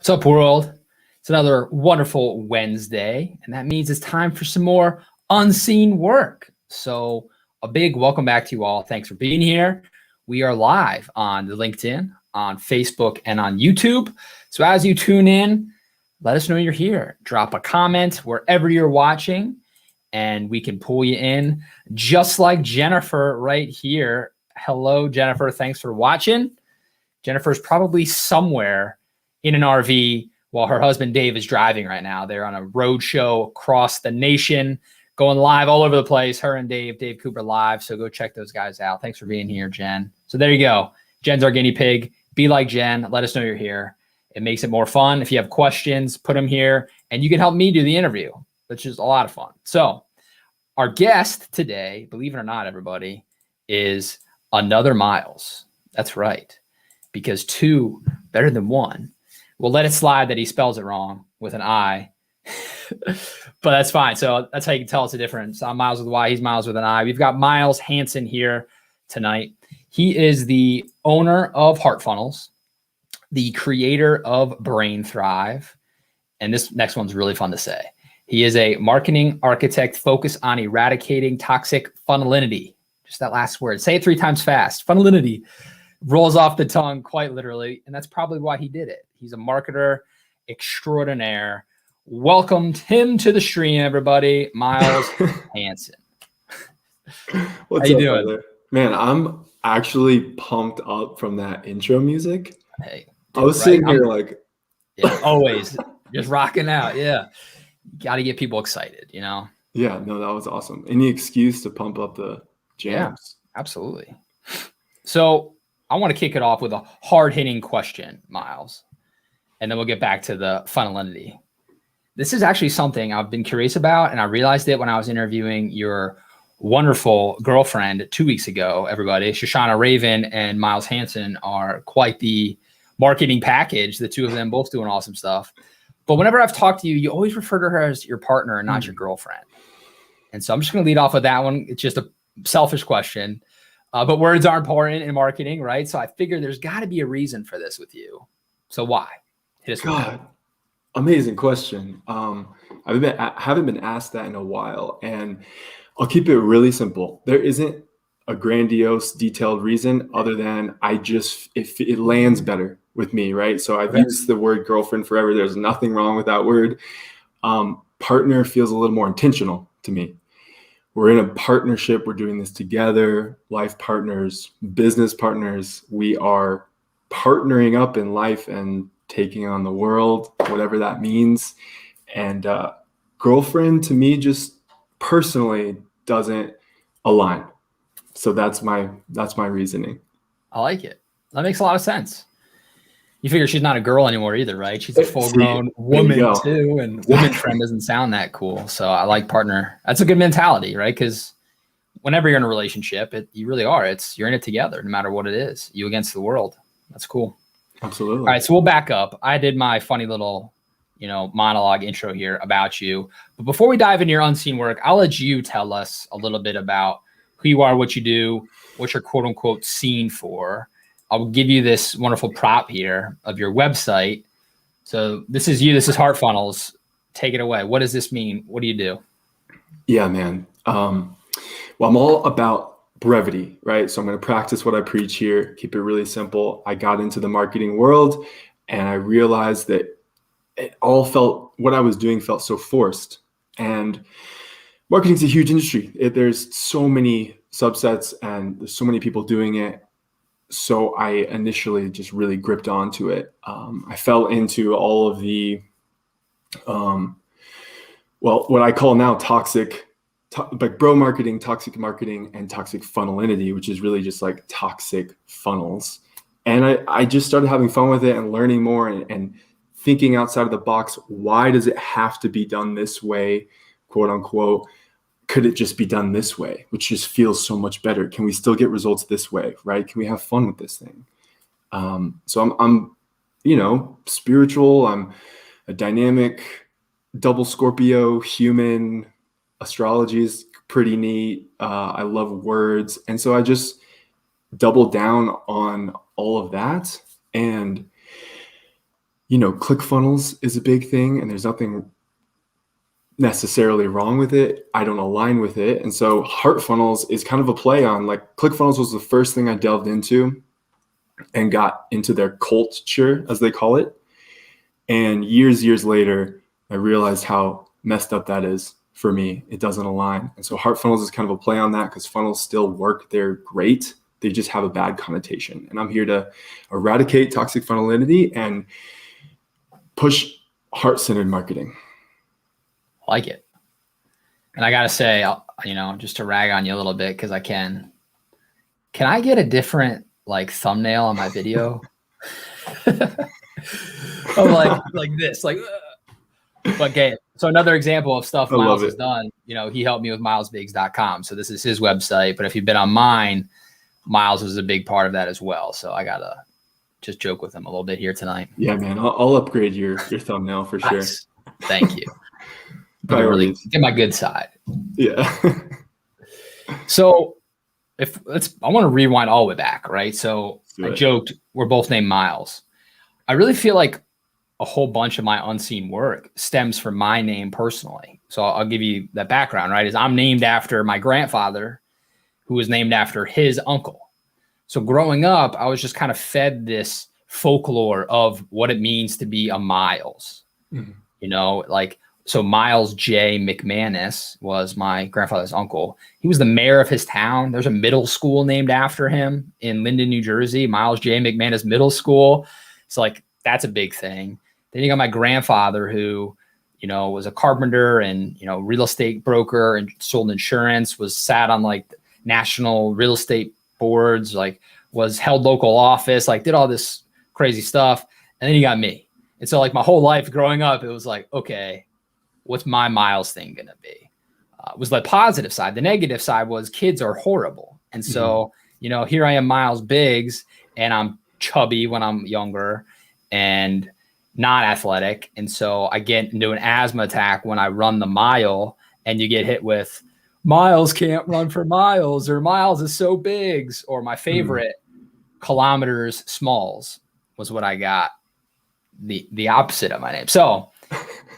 What's up, world? It's another wonderful Wednesday, and that means it's time for some more unseen work. So, a big welcome back to you all. Thanks for being here. We are live on the LinkedIn, on Facebook, and on YouTube. So, as you tune in, let us know you're here. Drop a comment wherever you're watching, and we can pull you in, just like Jennifer right here. Hello, Jennifer. Thanks for watching. Jennifer's probably somewhere in an RV while her husband Dave is driving right now. They're on a road show across the nation, going live all over the place. Her and Dave Cooper live. So go check those guys out. Thanks for being here, Jen. So there you go. Jen's our guinea pig. Be like Jen. Let us know you're here. It makes it more fun. If you have questions, put them here, and you can help me do the interview, which is a lot of fun. So our guest today, believe it or not, everybody, is another Miles. That's right. Because two better than one. We'll let it slide that he spells it wrong with an I, but that's fine. So that's how you can tell it's a difference. I'm Miles with a Y, he's Miles with an I. We've got Miles Hanson here tonight. He is the owner of HeartFunnels, the creator of Brain Thrive, and this next one's really fun to say. He is a marketing architect focused on eradicating toxic funnelinity. Just that last word. Say it 3 times fast. Funnelinity. Rolls off the tongue quite literally, and that's probably why he did it. He's a marketer extraordinaire. Welcomed him to the stream, everybody. Miles Hanson. What's How you up, doing? brother? Man, I'm actually pumped up from that intro music. Hey, I was sitting here like, always just rocking out. Yeah, got to get people excited, you know. Yeah, no, that was awesome. Any excuse to pump up the jams? Yeah, absolutely. So I want to kick it off with a hard-hitting question, Miles, and then we'll get back to the funnelinity. This is actually something I've been curious about, and I realized it when I was interviewing your wonderful girlfriend 2 weeks ago, everybody. Shoshana Raven and Miles Hanson are quite the marketing package, the two of them both doing awesome stuff. But whenever I've talked to you, you always refer to her as your partner and not your girlfriend. And so I'm just going to lead off with that one. It's just a selfish question. But words are important in marketing, right? So I figure there's got to be a reason for this with you. So why? Hit us with that. Amazing question. I haven't been asked that in a while, and I'll keep it really simple. There isn't a grandiose, detailed reason other than it lands better with me, right? So I've used the word girlfriend forever. There's nothing wrong with that word. Partner feels a little more intentional to me. We're in a partnership. We're doing this together, life partners, business partners. We are partnering up in life and taking on the world, whatever that means. And girlfriend to me just personally doesn't align. So that's my reasoning. I like it. That makes a lot of sense. You figure she's not a girl anymore either, right? She's a full-grown woman too, and woman friend doesn't sound that cool. So I like partner. That's a good mentality, right? Because whenever you're in a relationship, you really are. You're in it together, no matter what it is. You against the world. That's cool. Absolutely. All right, so we'll back up. I did my funny little, monologue intro here about you. But before we dive into your unseen work, I'll let you tell us a little bit about who you are, what you do, what you're quote unquote seen for. I'll give you this wonderful prop here of your website. So this is you. This is HeartFunnels. Take it away. What does this mean? What do you do? Yeah, man. Well, I'm all about brevity, right? So I'm going to practice what I preach here. Keep it really simple. I got into the marketing world and I realized that what I was doing felt so forced. And marketing's a huge industry. There's so many subsets and there's so many people doing it. So I initially just really gripped onto it. I fell into all of the, what I call now toxic, like bro marketing, toxic marketing, and toxic funnelinity, which is really just like toxic funnels. And I just started having fun with it and learning more and thinking outside of the box. Why does it have to be done this way, quote unquote? Could it just be done this way, which just feels so much better? Can we still get results this way, right? Can we have fun with this thing? So I'm spiritual. I'm a dynamic double Scorpio human. Astrology is pretty neat. I love words. And so I just doubled down on all of that. And ClickFunnels is a big thing, and there's nothing necessarily wrong with it. I don't align with it. And so HeartFunnels is kind of a play on, like, ClickFunnels was the first thing I delved into and got into their culture, as they call it. And years later, I realized how messed up that is for me. It doesn't align. And so HeartFunnels is kind of a play on that, because funnels still work. They're great. They just have a bad connotation. And I'm here to eradicate toxic funnelity and push heart-centered marketing. I like it. And I got to say, just to rag on you a little bit, because I can I get a different like thumbnail on my video? Oh, like this, like, but okay. So another example of stuff Miles has done, he helped me with milesbiggs.com. So this is his website, but if you've been on mine, Miles was a big part of that as well. So I got to just joke with him a little bit here tonight. Yeah, man, I'll upgrade your thumbnail for sure. Nice. Thank you. Really get my good side. Yeah. So I want to rewind all the way back, right? So I joked we're both named Miles. I really feel like a whole bunch of my unseen work stems from my name personally. So I'll give you that background, right? Is I'm named after my grandfather, who was named after his uncle. So growing up, I was just kind of fed this folklore of what it means to be a Miles. Mm-hmm. So Miles J. McManus was my grandfather's uncle. He was the mayor of his town. There's a middle school named after him in Linden, New Jersey, Miles J. McManus Middle School. So that's a big thing. Then you got my grandfather who, was a carpenter and, real estate broker and sold insurance, sat on national real estate boards, was held local office, did all this crazy stuff. And then you got me. And so my whole life growing up, it was okay, what's my Miles thing going to be? Was the positive side. The negative side was kids are horrible. And so, here I am, Miles Biggs, and I'm chubby when I'm younger and not athletic. And so I get into an asthma attack when I run the mile, and you get hit with Miles can't run for miles, or Miles is so big, or my favorite kilometers smalls was what I got. The opposite of my name. So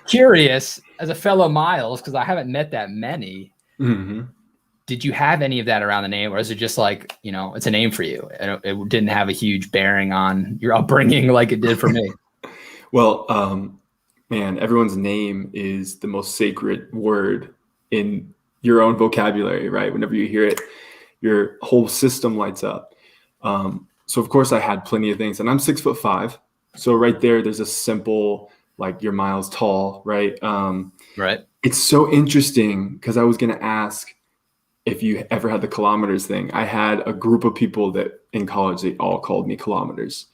curious, as a fellow Miles, because I haven't met that many, did you have any of that around the name, or is it just it's a name for you? It didn't have a huge bearing on your upbringing like it did for me. Well, man, everyone's name is the most sacred word in your own vocabulary, right? Whenever you hear it, your whole system lights up. So of course I had plenty of things, and I'm 6'5". So right there's a simple, you're Miles tall, right? Right. It's so interesting because I was going to ask if you ever had the kilometers thing. I had a group of people that in college, they all called me kilometers,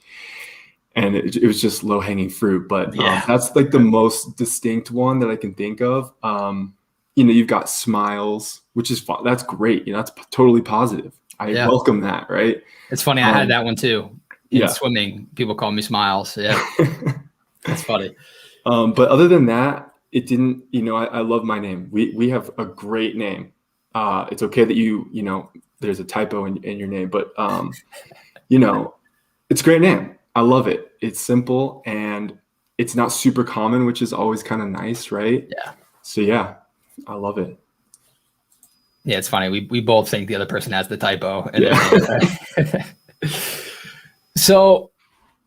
and it was just low hanging fruit. But that's the most distinct one that I can think of. You've got Smiles, which is fun. That's great. That's totally positive. I welcome that. Right. It's funny. I had that one too. In swimming, people call me Smiles. Yeah. That's funny. But other than that, it didn't, I love my name. We have a great name. It's okay that there's a typo in your name, but it's a great name. I love it. It's simple and it's not super common, which is always kind of nice, right? Yeah. So yeah, I love it. Yeah, it's funny. We both think the other person has the typo. So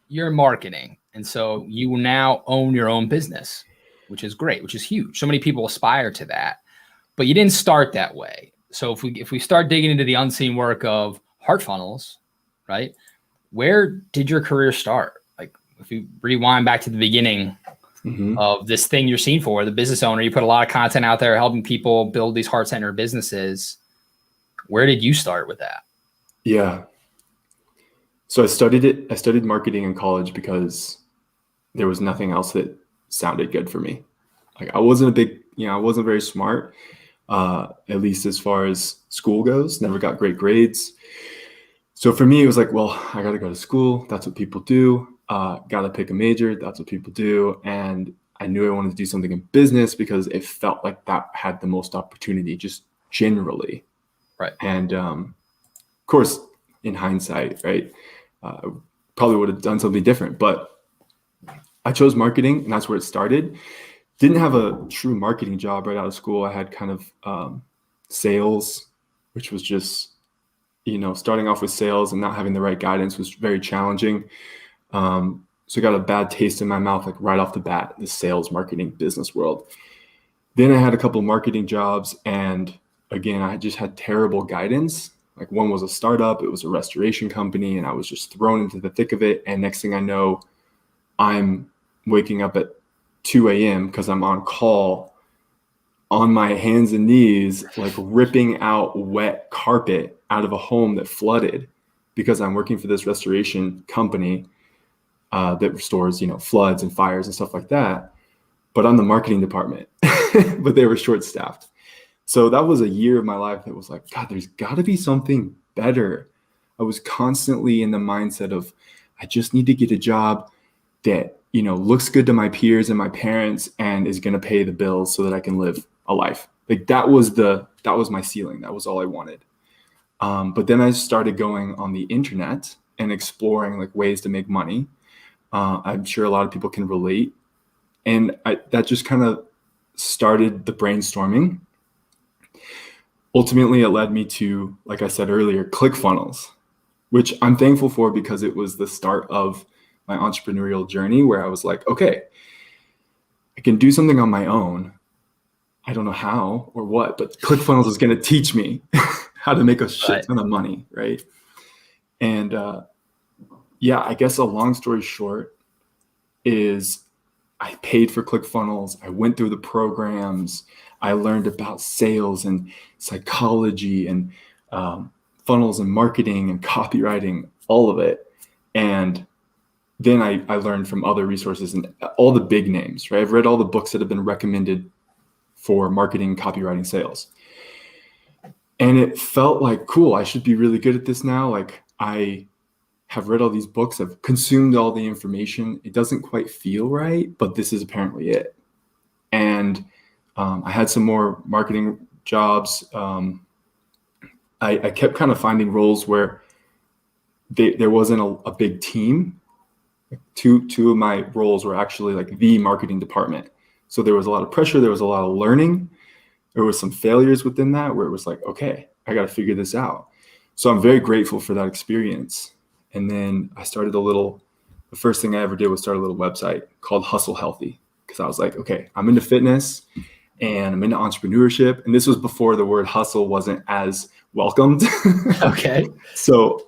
you're in marketing. And so you now own your own business, which is great, which is huge. So many people aspire to that, but you didn't start that way. So if we start digging into the unseen work of HeartFunnels, right? Where did your career start? If you rewind back to the beginning of this thing you're seen for, the business owner, you put a lot of content out there helping people build these heart-centered businesses. Where did you start with that? Yeah. So I studied marketing in college because there was nothing else that sounded good for me. I wasn't I wasn't very smart, at least as far as school goes, never got great grades. So for me, it was well, I got to go to school. That's what people do. Got to pick a major. That's what people do. And I knew I wanted to do something in business because it felt like that had the most opportunity just generally. Right. And of course, in hindsight, right, probably would have done something different. But I chose marketing, and that's where it started. Didn't have a true marketing job right out of school. I had kind of sales, which was just, starting off with sales and not having the right guidance was very challenging. So I got a bad taste in my mouth, like right off the bat, the sales, marketing, business world. Then I had a couple of marketing jobs, and again, I just had terrible guidance. Like one was a startup, it was a restoration company, and I was just thrown into the thick of it. And next thing I know, I'm waking up at 2 a.m. because I'm on call on my hands and knees, like ripping out wet carpet out of a home that flooded because I'm working for this restoration company that restores, floods and fires and stuff like that. But I'm the marketing department, but they were short staffed. So that was a year of my life that was like, God, there's got to be something better. I was constantly in the mindset of, I just need to get a job that, looks good to my peers and my parents and is going to pay the bills so that I can live a life. Like that was my ceiling. That was all I wanted. But then I started going on the internet and exploring like ways to make money. I'm sure a lot of people can relate. And that just kind of started the brainstorming. Ultimately, it led me to, like I said earlier, ClickFunnels, which I'm thankful for because it was the start of my entrepreneurial journey where I was like, okay, I can do something on my own. I don't know how or what, but ClickFunnels is going to teach me how to make a shit ton of money, right? And I guess a long story short is I paid for ClickFunnels. I went through the programs. I learned about sales and psychology and funnels and marketing and copywriting, all of it. And then I learned from other resources and all the big names, right? I've read all the books that have been recommended for marketing, copywriting, sales. And it felt like, cool, I should be really good at this now. Like I have read all these books, I've consumed all the information. It doesn't quite feel right, but this is apparently it. And I had some more marketing jobs. I kept kind of finding roles where there wasn't a big team. Two of my roles were actually like the marketing department. So there was a lot of pressure. There was a lot of learning. There was some failures within that where it was like, okay, I got to figure this out. So I'm very grateful for that experience. And then I started the first thing I ever did was start a little website called Hustle Healthy. Because I was like, okay, I'm into fitness and I'm into entrepreneurship. And this was before the word hustle wasn't as welcomed. Okay. So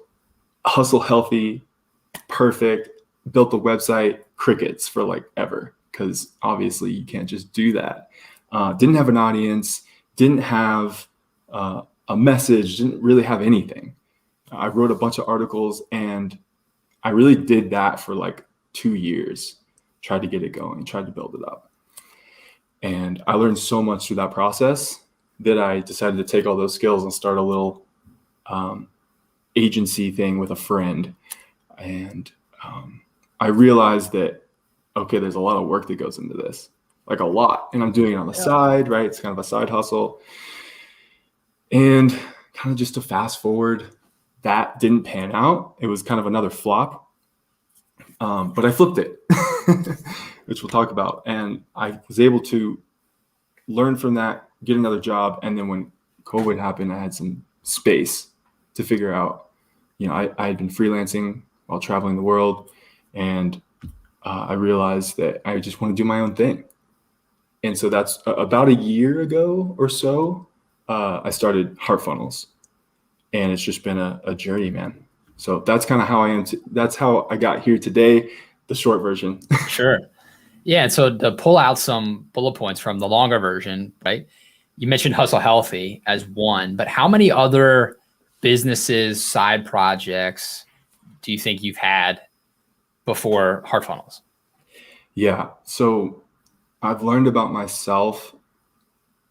Hustle Healthy, perfect. Built the website, crickets for like ever, because obviously you can't just do that. Didn't have an audience, didn't have a message, didn't really have anything. I wrote a bunch of articles and I really did that for like 2 years, tried to get it going, tried to build it up. And I learned so much through that process that I decided to take all those skills and start a little agency thing with a friend. And I realized that, okay, there's a lot of work that goes into this, like a lot. And I'm doing it on the side, right? It's kind of a side hustle. And kind of just to fast forward, that didn't pan out. It was kind of another flop. But I flipped it, which we'll talk about. And I was able to learn from that, get another job. And then when COVID happened, I had some space to figure out, I had been freelancing while traveling the world. And I realized that I just want to do my own thing. And so that's about a year ago or so, I started HeartFunnels. And it's just been a journey, man. So that's kind of how I am. That's how I got here today, the short version. Sure. Yeah. And so to pull out some bullet points from the longer version, right? You mentioned Hustle Healthy as one, but how many other businesses, side projects do you think you've had before HeartFunnels? Yeah. So I've learned about myself,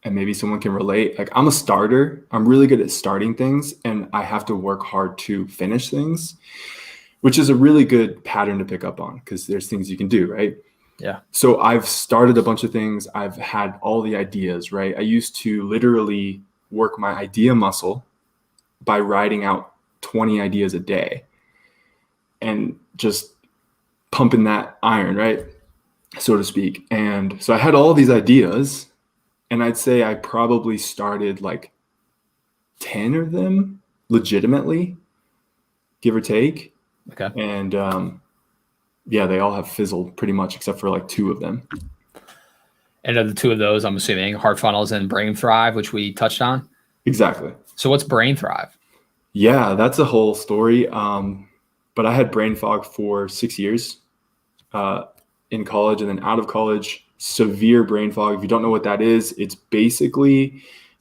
and maybe someone can relate. Like I'm a starter. I'm really good at starting things and I have to work hard to finish things, which is a really good pattern to pick up on because there's things you can do, right? Yeah. So I've started a bunch of things. I've had all the ideas, right? I used to literally work my idea muscle by writing out 20 ideas a day and just pumping that iron, right? so to speak. And so I had all these ideas, and I'd say I probably started like 10 of them legitimately, give or take. Okay. And yeah, they all have fizzled pretty much except for like 2 of them. And of the 2 of those, I'm assuming HeartFunnels and Brain Thrive, which we touched on. Exactly. So what's Brain Thrive? Yeah, that's a whole story. But I had brain fog for 6 years in college, and then out of college, severe brain fog. If you don't know what that is, it's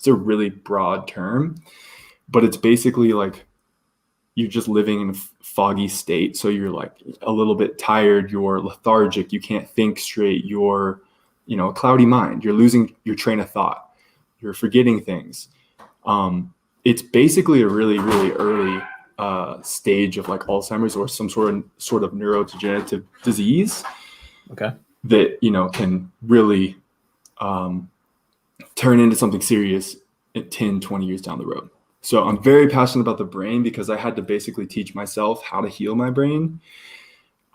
a really broad term, but it's basically like you're just living in a foggy state. So you're like a little bit tired, you're lethargic, you can't think straight, you're, a cloudy mind, you're losing your train of thought, you're forgetting things. It's basically a really, really early stage of like Alzheimer's or some sort of neurodegenerative disease. Okay. That, can really turn into something serious 10, 20 years down the road. So I'm very passionate about the brain because I had to basically teach myself how to heal my brain.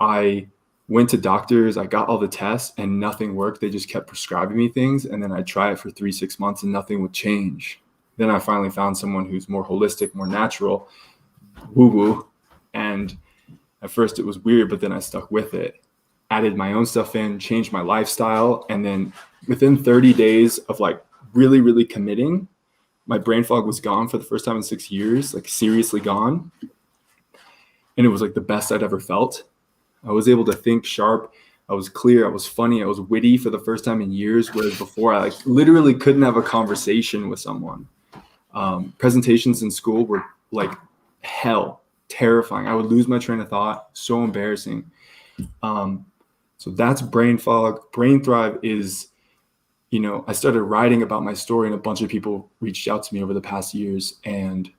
I went to doctors, I got all the tests and nothing worked. They just kept prescribing me things. And then I'd try it for 3-6 months and nothing would change. Then I finally found someone who's more holistic, more natural, woo-woo. And at first it was weird, but then I stuck with it, added my own stuff in, changed my lifestyle. And then within 30 days of like really, really committing, my brain fog was gone for the first time in 6 years, like seriously gone. And it was like the best I'd ever felt. I was able to think sharp. I was clear. I was funny. I was witty for the first time in years, whereas before I like literally couldn't have a conversation with someone. Presentations in school were like hell, terrifying. I would lose my train of thought. So embarrassing. So that's brain fog. Brain Thrive is, I started writing about my story and a bunch of people reached out to me over the past years and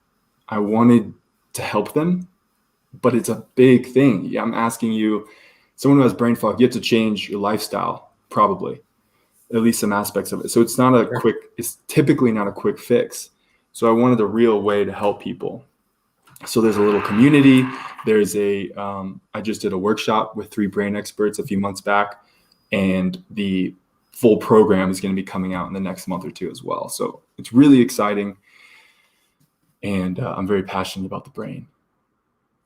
I wanted to help them, but it's a big thing. Yeah, I'm asking you, someone who has brain fog, you have to change your lifestyle, probably, at least some aspects of it. So it's typically not a quick fix. So I wanted a real way to help people. So there's a little community. I just did a workshop with 3 brain experts a few months back, and the full program is going to be coming out in the next month or 2 as well. So it's really exciting. And I'm very passionate about the brain.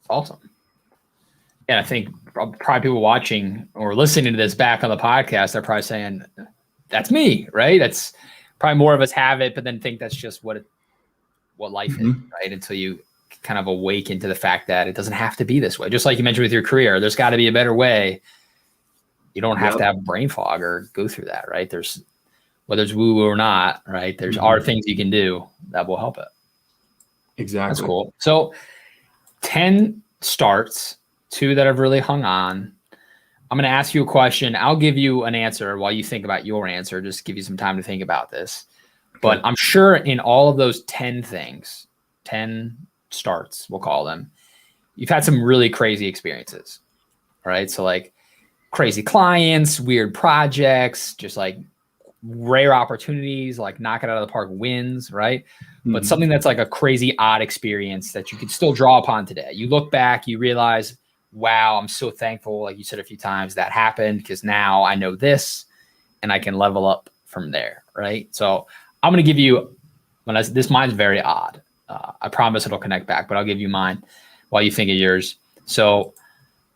Awesome. And I think probably people watching or listening to this back on the podcast, they're probably saying, that's me, right? That's probably more of us have it, but then think that's just what life is, right? Until you kind of awaken to the fact that it doesn't have to be this way. Just like you mentioned with your career, there's got to be a better way. You don't have to have brain fog or go through that, right? There's, whether it's woo-woo or not, right? There's are things you can do that will help it. Exactly. That's cool. So 10 starts, 2 that have really hung on. I'm going to ask you a question. I'll give you an answer while you think about your answer. Just give you some time to think about this. But I'm sure in all of those 10 things, 10 starts, we'll call them, you've had some really crazy experiences, right? So like crazy clients, weird projects, just like rare opportunities, like knock it out of the park wins, right? But something that's like a crazy odd experience that you can still draw upon today. You look back, you realize, wow, I'm so thankful, like you said a few times, that happened because now I know this and I can level up from there, right? So I'm going to give you, mine's very odd. I promise it'll connect back, but I'll give you mine while you think of yours. So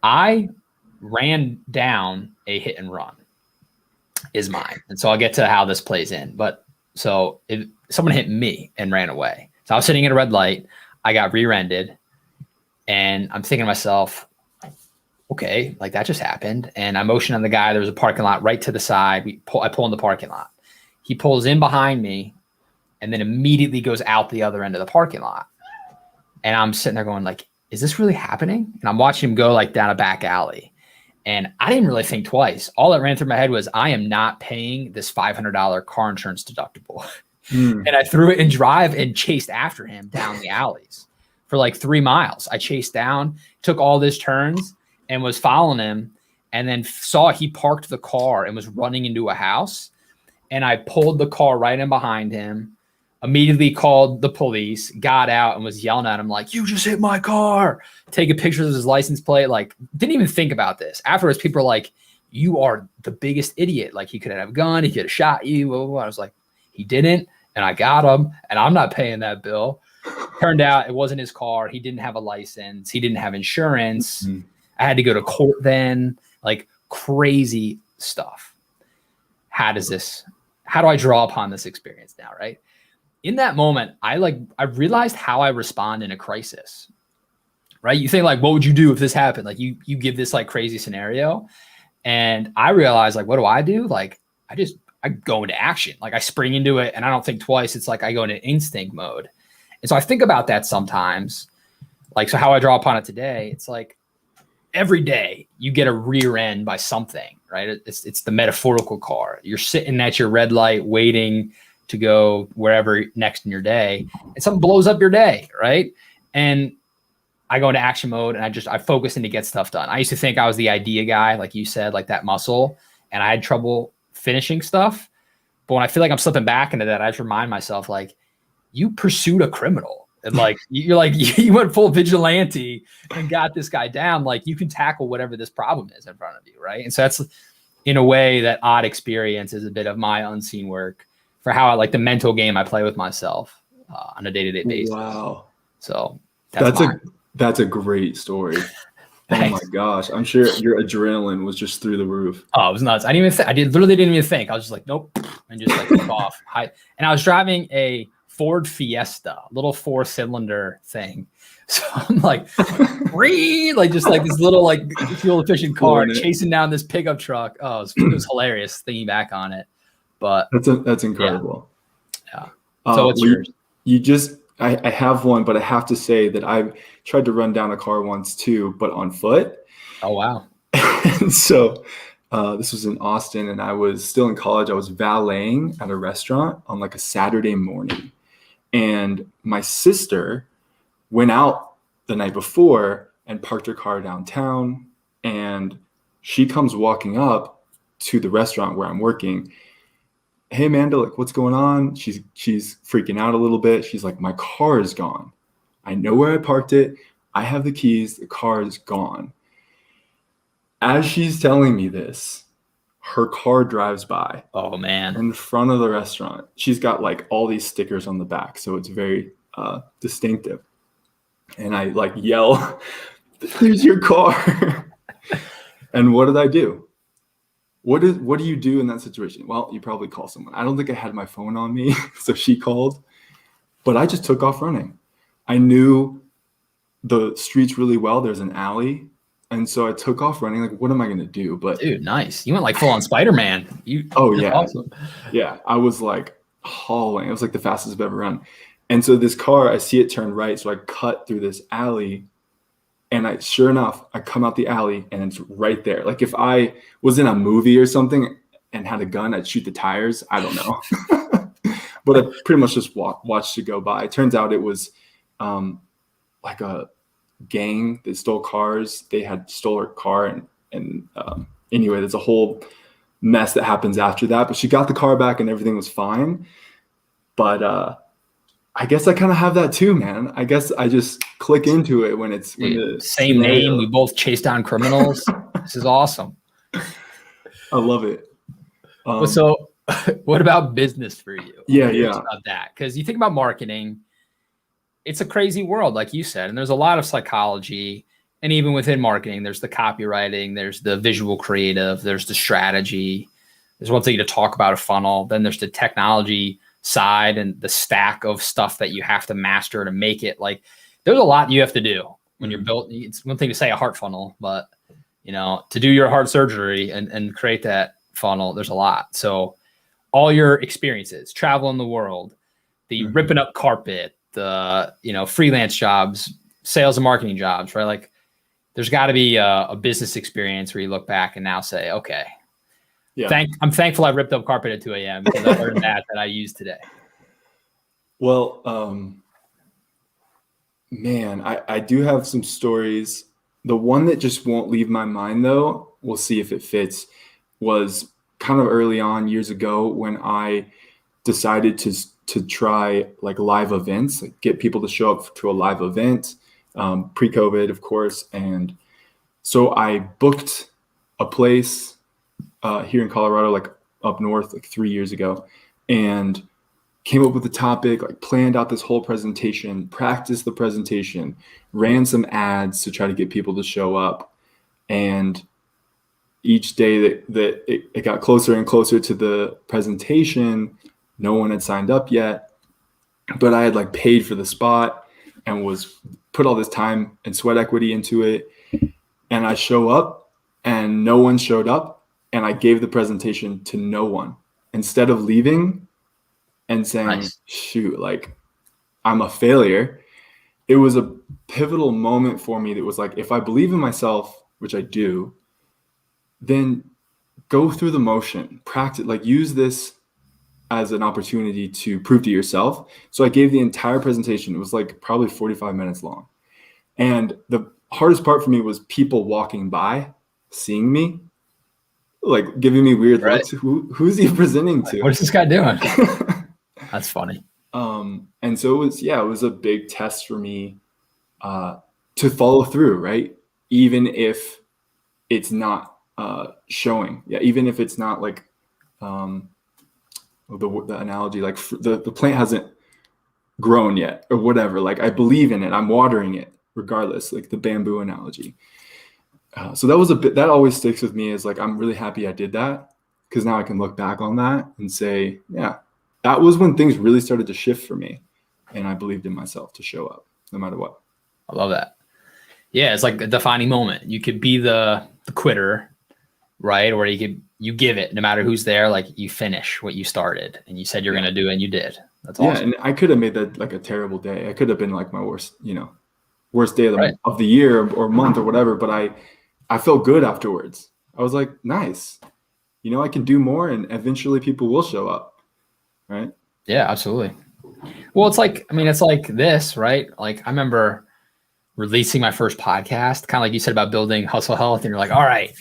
I ran down a hit and run is mine. And so I'll get to how this plays in. But so someone hit me and ran away. So I was sitting at a red light. I got rear-ended and I'm thinking to myself, okay, like that just happened. And I motioned on the guy. There was a parking lot right to the side. I pull in the parking lot. He pulls in behind me and then immediately goes out the other end of the parking lot. And I'm sitting there going like, is this really happening? And I'm watching him go like down a back alley. And I didn't really think twice. All that ran through my head was, I am not paying this $500 car insurance deductible. And I threw it in drive and chased after him down the alleys for like 3 miles. I chased down, took all these turns and was following him, and then saw he parked the car and was running into a house. And I pulled the car right in behind him, immediately called the police, got out and was yelling at him like, you just hit my car, taking pictures of his license plate. Like, didn't even think about this. Afterwards, people are like, you are the biggest idiot. Like, he could have a gun, he could have shot you. Blah, blah, blah. I was like, he didn't. And I got him, and I'm not paying that bill. Turned out it wasn't his car. He didn't have a license. He didn't have insurance. Mhm. I had to go to court then, like crazy stuff. How do I draw upon this experience now, right? In that moment, I realized how I respond in a crisis, right? You think like, what would you do if this happened? Like you give this like crazy scenario, and I realized like, what do? Like, I go into action. Like, I spring into it and I don't think twice. It's like I go into instinct mode. And so I think about that sometimes. Like, so how I draw upon it today, it's like every day you get a rear end by something, right? It's the metaphorical car. You're sitting at your red light waiting to go wherever next in your day, and something blows up your day, right? And I go into action mode and I focus in to get stuff done. I used to think I was the idea guy, like you said, like that muscle, and I had trouble finishing stuff. But when I feel like I'm slipping back into that, I just remind myself, like, you pursued a criminal, and like you're like you went full vigilante and got this guy down. Like, you can tackle whatever this problem is in front of you, right? And so that's, in a way, that odd experience is a bit of my unseen work for how I like the mental game I play with myself on a day-to-day basis. Wow. So that's a great story. Oh my gosh. I'm sure your adrenaline was just through the roof. Oh, it was nuts. I literally didn't even think. I was just like, nope. And just like took off. And I was driving a Ford Fiesta, little 4-cylinder thing. So I'm like, like just like this little like fuel efficient car chasing down this pickup truck. Oh, it was hilarious thinking back on it. But that's incredible. Yeah. So what's yours? I have one, but I have to say that I've tried to run down a car once too, but on foot. Oh, wow. And so this was in Austin, and I was still in college. I was valeting at a restaurant on like a Saturday morning. And my sister went out the night before and parked her car downtown. And she comes walking up to the restaurant where I'm working. Hey, Amanda, like, what's going on? She's freaking out a little bit. She's like, my car is gone. I know where I parked it. I have the keys. The car is gone. As she's telling me this, her car drives by. Oh, man. In front of the restaurant. She's got like all these stickers on the back, so it's very distinctive. And I like yell, there's your car. And what did I do? What do you do in that situation? Well, you probably call someone. I don't think I had my phone on me, so she called. But I just took off running. I knew the streets really well. There's an alley. And so I took off running. Like, what am I going to do? But dude, nice. You went like full on Spider-Man. Oh, yeah. Awesome. Yeah. I was like hauling. It was like the fastest I've ever run. And so this car, I see it turn right. So I cut through this alley. And sure enough, I come out the alley and it's right there. Like, if I was in a movie or something and had a gun, I'd shoot the tires. I don't know. But I pretty much just watched it go by. It turns out it was like a gang that stole cars. They had stole her car. And anyway, there's a whole mess that happens after that. But she got the car back and everything was fine. But I guess I kind of have that too, man. I guess I just click into it when it's when the same name. We both chase down criminals. This is awesome. I love it. So what about business for you? Yeah. About that, because you think about marketing, it's a crazy world, like you said, and there's a lot of psychology. And even within marketing, there's the copywriting, there's the visual creative, there's the strategy. There's one thing to talk about a funnel. Then there's the technology side and the stack of stuff that you have to master to make it. Like, there's a lot you have to do when you're built. It's one thing to say a heart funnel, but to do your heart surgery and create that funnel, there's a lot. So all your experiences, traveling the world, the ripping up carpet, the freelance jobs, sales and marketing jobs, right? Like, there's got to be a business experience where you look back and now say, okay, I'm thankful I ripped up carpet at 2 a.m. because I learned that I used today. Well, man, I do have some stories. The one that just won't leave my mind, though, we'll see if it fits, was kind of early on years ago when I decided to try like live events, like get people to show up to a live event, pre-COVID, of course. And so I booked a place here in Colorado, like up north, like 3 years ago, and came up with the topic, like planned out this whole presentation, practiced the presentation, ran some ads to try to get people to show up. And each day that it got closer and closer to the presentation, no one had signed up yet, but I had like paid for the spot and was put all this time and sweat equity into it. And I show up and no one showed up, and I gave the presentation to no one. Instead of leaving and saying, Nice. shoot, like I'm a failure, it was a pivotal moment for me that was like, if I believe in myself, which I do, then go through the motion, practice, like use this as an opportunity to prove to yourself. So I gave the entire presentation. It was like probably 45 minutes long. And the hardest part for me was people walking by, seeing me, like giving me weird looks. Who's he presenting to? What is this guy doing? That's funny. And so it was a big test for me to follow through, right? Even if it's not showing. Yeah, even if it's not like the analogy, like the plant hasn't grown yet or whatever. Like I believe in it. I'm watering it regardless, like the bamboo analogy. So that was that always sticks with me, is like, I'm really happy I did that, because now I can look back on that and say, yeah, that was when things really started to shift for me. And I believed in myself to show up no matter what. I love that. Yeah, it's like a defining moment. You could be the quitter, right? Or you give it no matter who's there. Like you finish what you started and you said you're going to do, and you did. That's awesome. Yeah, and I could have made that like a terrible day. I could have been like my worst day of the year or month or whatever. But I felt good afterwards. I was like, nice. I can do more, and eventually people will show up. Right? Yeah, absolutely. Well, it's like this, right? Like I remember releasing my first podcast, kind of like you said about building Hustle Health, and you're like, all right,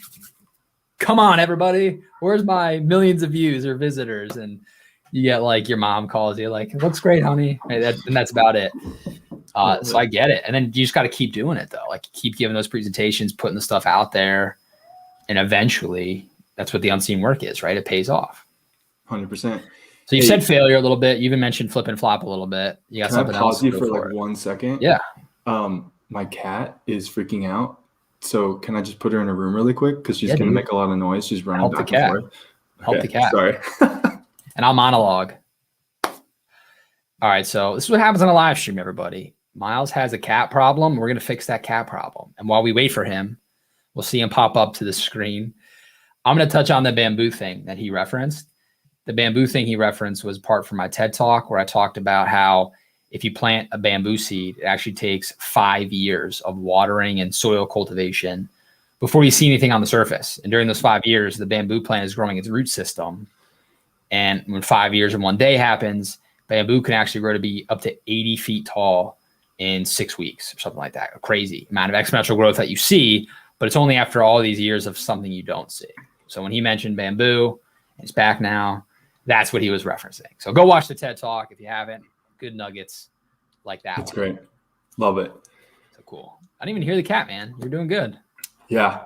come on, everybody, where's my millions of views or visitors? And you get like your mom calls you like, it looks great, honey. And that's about it. So I get it. And then you just got to keep doing it though. Like keep giving those presentations, putting the stuff out there. And eventually that's what the unseen work is, right? It pays off. 100%. So you said failure a little bit. You even mentioned flip and flop a little bit. You got something else? Can I pause you for like 1 second? Yeah. My cat is freaking out. So can I just put her in a room really quick? Because she's going to make a lot of noise. She's running back and forth. Help the cat. Sorry. And I'll monologue. All right. So this is what happens on a live stream, everybody. Miles has a cat problem. We're going to fix that cat problem. And while we wait for him, we'll see him pop up to the screen. I'm going to touch on the bamboo thing that he referenced. The bamboo thing he referenced was part from my TED Talk, where I talked about how if you plant a bamboo seed, it actually takes 5 years of watering and soil cultivation before you see anything on the surface. And during those 5 years, the bamboo plant is growing its root system. And when 5 years and 1 day happens, bamboo can actually grow to be up to 80 feet tall in 6 weeks or something like that. A crazy amount of exponential growth that you see, but it's only after all these years of something you don't see. So when he mentioned bamboo, it's back now, that's what he was referencing. So go watch the TED Talk if you haven't. Good nuggets like that. That's great. Love it. So cool. I didn't even hear the cat, man. You're doing good. Yeah.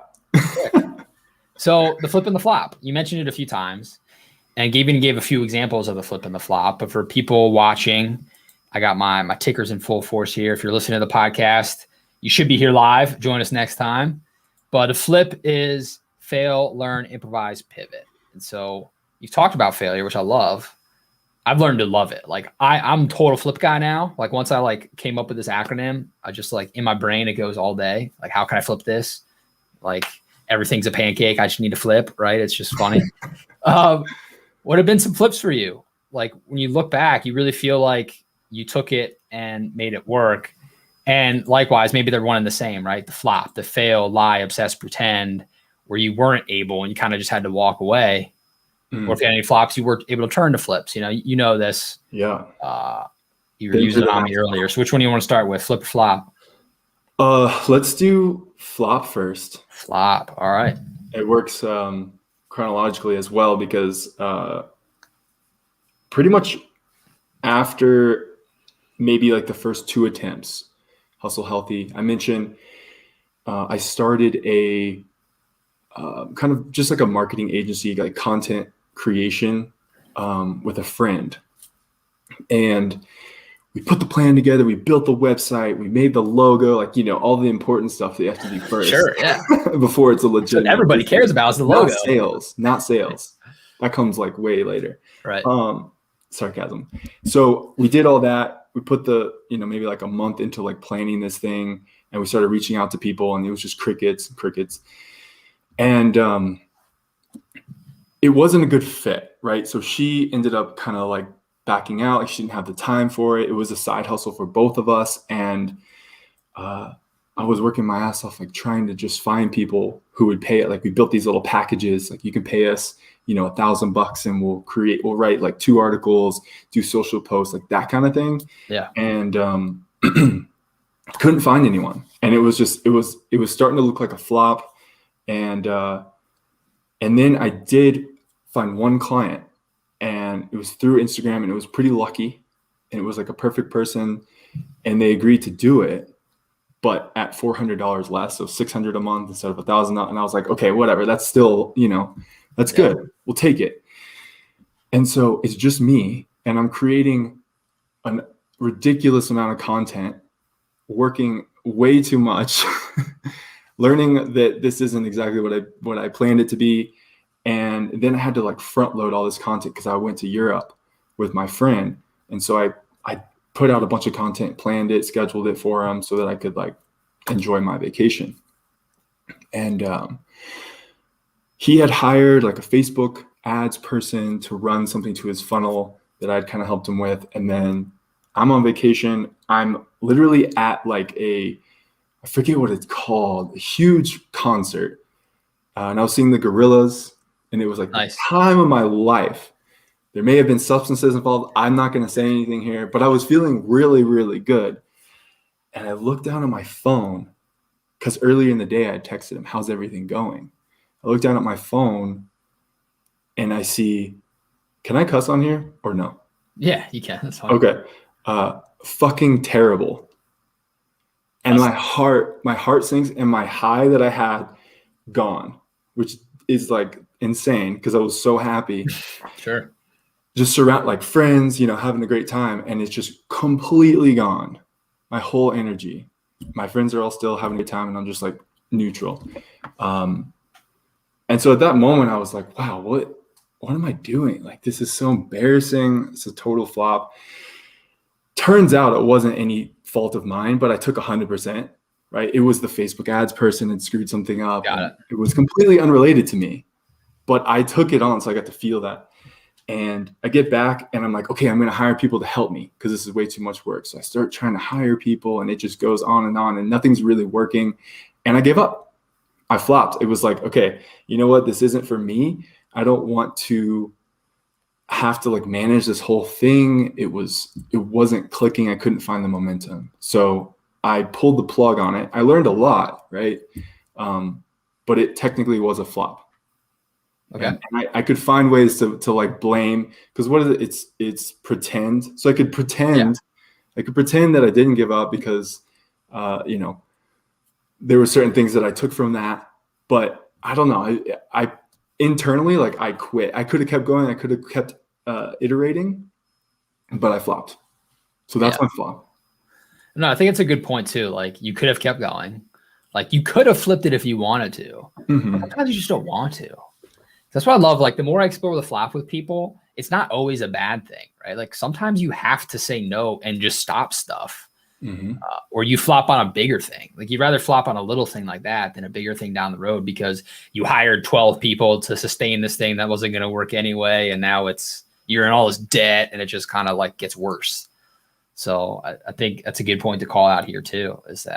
So the flip and the flop, you mentioned it a few times, and even gave a few examples of the flip and the flop. But for people watching, I got my tickers in full force here. If you're listening to the podcast, you should be here live. Join us next time. But a flip is fail, learn, improvise, pivot. And so you've talked about failure, which I love. I've learned to love it. Like I'm total flip guy now. Like once I like came up with this acronym, I just like in my brain, it goes all day. Like, how can I flip this? Like everything's a pancake. I just need to flip, right? It's just funny. What have been some flips for you? Like when you look back, you really feel like you took it and made it work. And likewise, maybe they're one and the same, right? The flop, the fail, lie, obsess, pretend, where you weren't able and you kind of just had to walk away. Or if you had any flops, you weren't able to turn to flips. You know this. Yeah. You were using it on me earlier. So which one do you want to start with? Flip or flop? Let's do flop first. Flop. All right. It works chronologically as well, because pretty much after maybe like the first 2 attempts, Hustle Healthy, I mentioned I started a kind of just like a marketing agency, like content creation, with a friend. And we put the plan together, we built the website, we made the logo, like, all the important stuff that you have to do first. Sure, yeah. Before it's a legitimate. What everybody cares about is the logo. Not sales. That comes like way later. Right. Sarcasm. So we did all that. We put the, maybe like a month into like planning this thing, and we started reaching out to people, and it was just crickets. And it wasn't a good fit, right? So she ended up kind of like backing out. Like, she didn't have the time for it. It was a side hustle for both of us. And I was working my ass off, like trying to just find people who would pay it. Like, we built these little packages, like, you can pay us, $1,000 and we'll write like 2 articles, do social posts, like that kind of thing. Yeah. And couldn't find anyone. And it was starting to look like a flop. And then I did find one client, and it was through Instagram, and it was pretty lucky, and it was like a perfect person, and they agreed to do it, but at $400 less, so $600 a month instead of $1,000. And I was like, okay, whatever. That's still, that's good. We'll take it. And so it's just me, and I'm creating a ridiculous amount of content, working way too much, learning that this isn't exactly what I planned it to be. And then I had to like front load all this content because I went to Europe with my friend. And so I put out a bunch of content, planned it, scheduled it for him so that I could like enjoy my vacation. And he had hired like a Facebook ads person to run something to his funnel that I'd kind of helped him with. And then I'm on vacation. I'm literally at like I forget what it's called, a huge concert. And I was seeing the Gorillas, and it was like nice. The time of my life. There may have been substances involved. I'm not going to say anything here, but I was feeling really, really good. And I looked down at my phone because earlier in the day I had texted him, how's everything going? I looked down at my phone and I see, can I cuss on here or no? Yeah, you can. That's fine. Okay. Fucking terrible. And my heart sinks, and my high that I had gone, which is like insane because I was so happy. Sure. Just surround like friends, having a great time, and it's just completely gone. My whole energy. My friends are all still having a good time, and I'm just like neutral. And so at that moment I was like, wow, what am I doing? Like, this is so embarrassing. It's a total flop. Turns out it wasn't any fault of mine, but I took 100%, right? It was the Facebook ads person had screwed something up. Got it. It was completely unrelated to me, but I took it on. So I got to feel that. And I get back and I'm like, okay, I'm going to hire people to help me because this is way too much work. So I start trying to hire people, and it just goes on and nothing's really working. And I gave up. I flopped. It was like, okay, you know what? This isn't for me. I don't want to have to like manage this whole thing. It wasn't clicking. I couldn't find the momentum. So I pulled the plug on it. I learned a lot, right? But it technically was a flop. Okay. And I could find ways to like blame, because what is it? It's pretend. So I could pretend, that I didn't give up because, there were certain things that I took from that, but I don't know. I internally, like, I quit. I could have kept going. I could have kept iterating, but I flopped. So that's my flop. No, I think it's a good point too. Like, you could have kept going. Like, you could have flipped it if you wanted to. Mm-hmm. Sometimes you just don't want to. That's why I love, like, the more I explore the flop with people, it's not always a bad thing, right? Like, sometimes you have to say no and just stop stuff. Mm-hmm. Or you flop on a bigger thing. Like, you'd rather flop on a little thing like that than a bigger thing down the road because you hired 12 people to sustain this thing that wasn't going to work anyway. And now you're in all this debt, and it just kind of like gets worse. So I think that's a good point to call out here too, is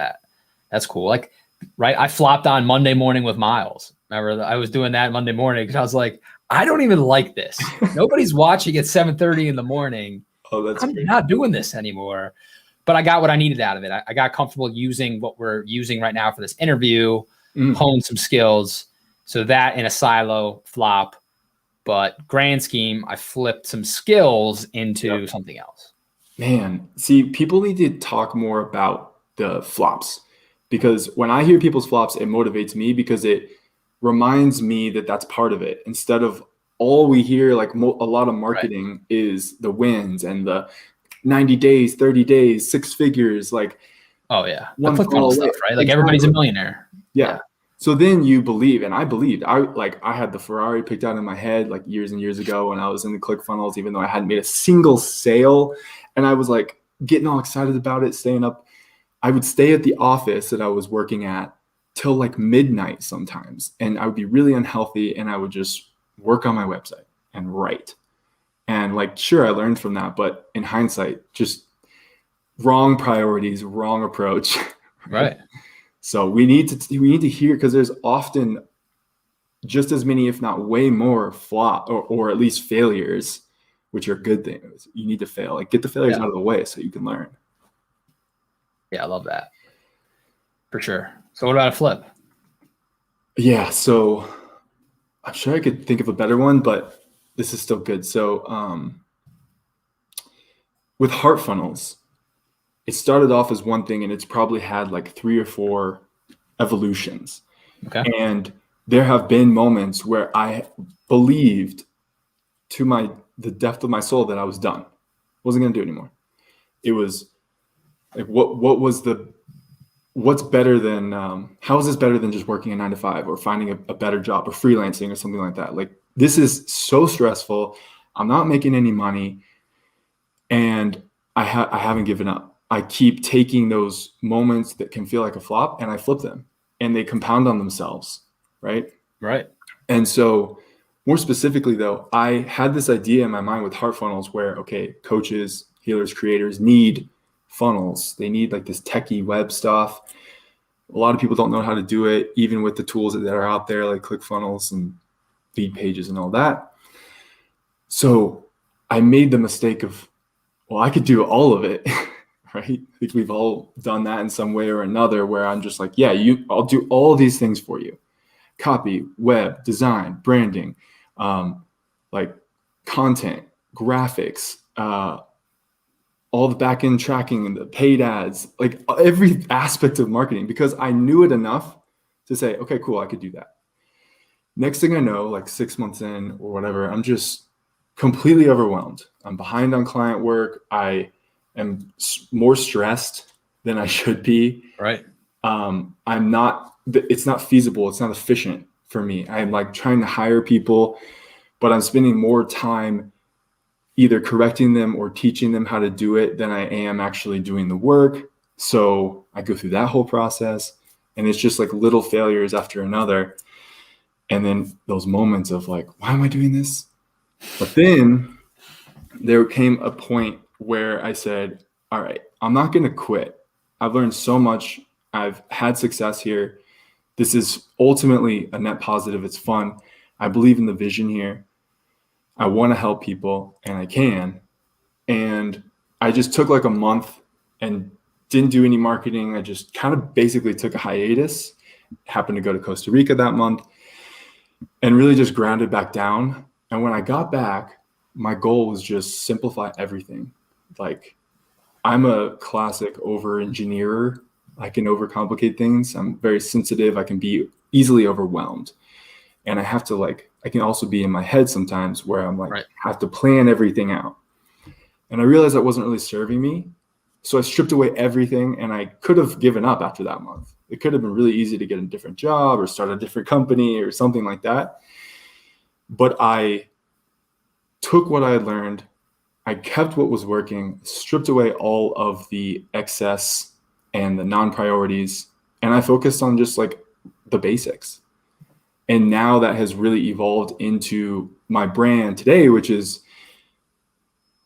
that's cool. Like, right. I flopped on Monday morning with Miles. Remember, I was doing that Monday morning because I was like, I don't even like this. Nobody's watching at 7:30 in the morning. Oh, that's I'm not doing this anymore. But I got what I needed out of it. I got comfortable using what we're using right now for this interview, hone some skills. So that in a silo flop, but grand scheme, I flipped some skills into something else. Man, see, people need to talk more about the flops, because when I hear people's flops, it motivates me because it reminds me that that's part of it, instead of all we hear, like a lot of marketing is the wins and the 90 days, 30 days, 6 figures, like, oh yeah, the one ClickFunnels funnel away. stuff, right? Like everybody's a millionaire. Yeah. So then you believe, and I believed. I had the Ferrari picked out in my head like years and years ago when I was in the ClickFunnels, even though I hadn't made a single sale, and I was like getting all excited about it, staying up. I would stay at the office that I was working at till like midnight sometimes, and I would be really unhealthy, and I would just work on my website and write. And like, sure, I learned from that, but in hindsight, just wrong priorities, wrong approach. Right. So we need to hear, because there's often just as many, if not way more flop or at least failures, which are good things. You need to fail, like get the failures out of the way so you can learn. Yeah, I love that. For sure. So what about a flip? Yeah. So I'm sure I could think of a better one, but this is still good. So with HeartFunnels, it started off as one thing, and it's probably had like 3 or 4 evolutions. Okay. And there have been moments where I believed to the depth of my soul that I was done. Wasn't going to do it anymore. It was like, what's better than, how is this better than just working a 9 to 5 or finding a better job or freelancing or something like that? Like, this is so stressful. I'm not making any money, and I haven't given up. I keep taking those moments that can feel like a flop, and I flip them, and they compound on themselves. Right. Right. And so more specifically though, I had this idea in my mind with HeartFunnels where, okay, coaches, healers, creators need funnels. They need like this techie web stuff. A lot of people don't know how to do it, even with the tools that are out there, like ClickFunnels and lead pages and all that. So I made the mistake of, well, I could do all of it. Right? I think we've all done that in some way or another, where I'm just like, yeah, I'll do all these things for you. Copy, web, design, branding, like content, graphics, all the back-end tracking and the paid ads, like every aspect of marketing, because I knew it enough to say, okay, cool, I could do that. Next thing I know, like 6 months in or whatever, I'm just completely overwhelmed. I'm behind on client work. I am more stressed than I should be. Right. It's not feasible. It's not efficient for me. I'm like trying to hire people, but I'm spending more time either correcting them or teaching them how to do it than I am actually doing the work. So I go through that whole process, and it's just like little failures after another. And then those moments of like, why am I doing this? But then there came a point where I said, all right, I'm not going to quit. I've learned so much. I've had success here. This is ultimately a net positive. It's fun. I believe in the vision here. I want to help people, and I can. And I just took like a month and didn't do any marketing. I just kind of basically took a hiatus, happened to go to Costa Rica that month, and really just grounded back down. And when I got back, my goal was just simplify everything. Like, I'm a classic over-engineerer. I can overcomplicate things. I'm very sensitive. I can be easily overwhelmed. And I can also be in my head sometimes where I'm like, right, have to plan everything out. And I realized that wasn't really serving me. So I stripped away everything, and I could have given up after that month. It could have been really easy to get a different job or start a different company or something like that. But I took what I had learned, I kept what was working, stripped away all of the excess and the non-priorities, and I focused on just like the basics. And now that has really evolved into my brand today, which is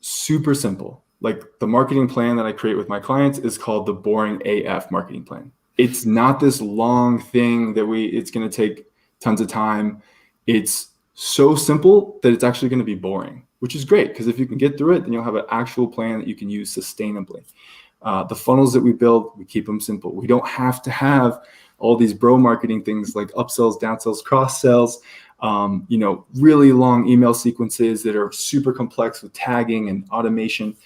super simple. Like, the marketing plan that I create with my clients is called the Boring AF marketing plan. It's not this long thing that it's going to take tons of time. It's so simple that it's actually going to be boring, which is great, because if you can get through it, then you'll have an actual plan that you can use sustainably. The funnels that we build, we keep them simple. We don't have to have all these bro marketing things like upsells, downsells, cross sells, really long email sequences that are super complex with tagging and automation.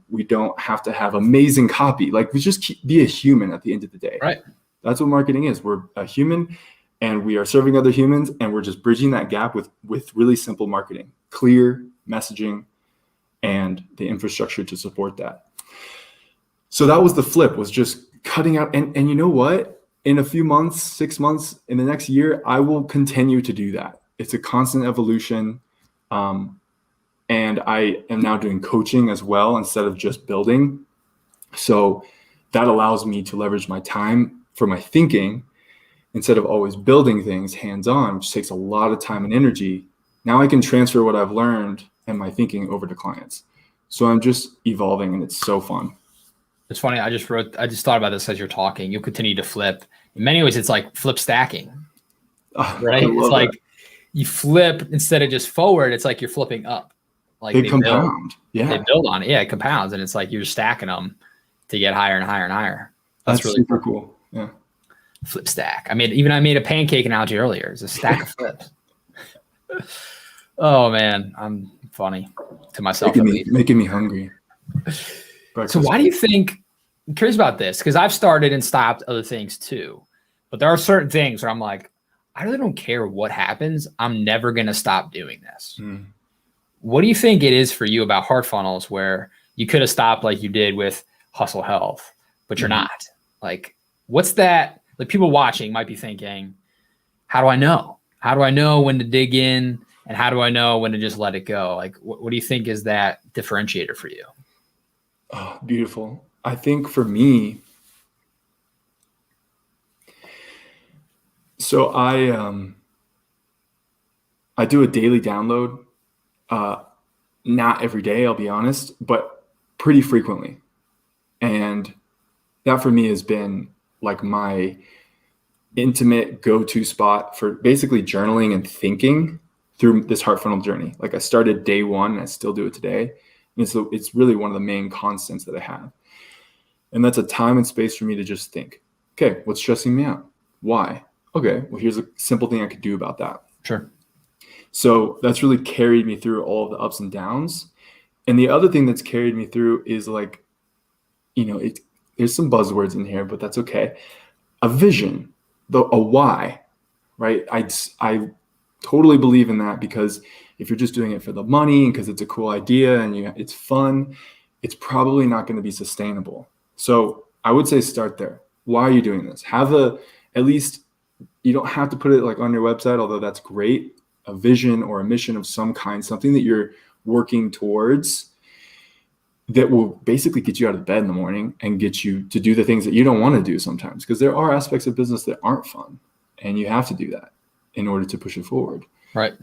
We don't have to have amazing copy. Like, we just be a human at the end of the day. Right. That's what marketing is. We're a human and we are serving other humans, and we're just bridging that gap with really simple marketing, clear messaging, and the infrastructure to support that. So that was the flip, was just cutting out. And you know what? In a few months, 6 months, in the next year, I will continue to do that. It's a constant evolution. And I am now doing coaching as well instead of just building. So that allows me to leverage my time for my thinking instead of always building things hands-on, which takes a lot of time and energy. Now I can transfer what I've learned and my thinking over to clients. So I'm just evolving, and it's so fun. It's funny. I just thought about this as you're talking. You'll continue to flip. In many ways, it's like flip stacking, right? It's like you flip instead of just forward. It's like you're flipping up. Like they compound. They build on it. Yeah, it compounds, and it's like you're stacking them to get higher and higher and higher. That's really super cool. Yeah. Flip stack. I made a pancake analogy earlier. It's a stack of flips. Oh man, I'm funny to myself. Making me hungry. So why do you think, I'm curious about this, because I've started and stopped other things too, but there are certain things where I'm like, I really don't care what happens. I'm never going to stop doing this. What do you think it is for you about HeartFunnels where you could have stopped like you did with Hustle Health, but you're not? Like, what's that? Like, people watching might be thinking, how do I know? How do I know when to dig in? And how do I know when to just let it go? Like, what do you think is that differentiator for you? Oh, beautiful. I think for me, so I do a daily download, not every day, I'll be honest, but pretty frequently. And that for me has been like my intimate go-to spot for basically journaling and thinking through this HeartFunnel journey. Like I started day one, and I still do it today. And so it's really one of the main constants that I have. And that's a time and space for me to just think, okay, what's stressing me out? Why? Okay, well, here's a simple thing I could do about that. Sure. So that's really carried me through all of the ups and downs. And the other thing that's carried me through is like, there's some buzzwords in here, but that's okay. A vision, a why, right? I totally believe in that, because if you're just doing it for the money and because it's a cool idea and it's fun, it's probably not going to be sustainable. So I would say start there. Why are you doing this? Have at least, you don't have to put it like on your website, although that's great, a vision or a mission of some kind, something that you're working towards that will basically get you out of bed in the morning and get you to do the things that you don't want to do sometimes, because there are aspects of business that aren't fun, and you have to do that in order to push it forward. Right.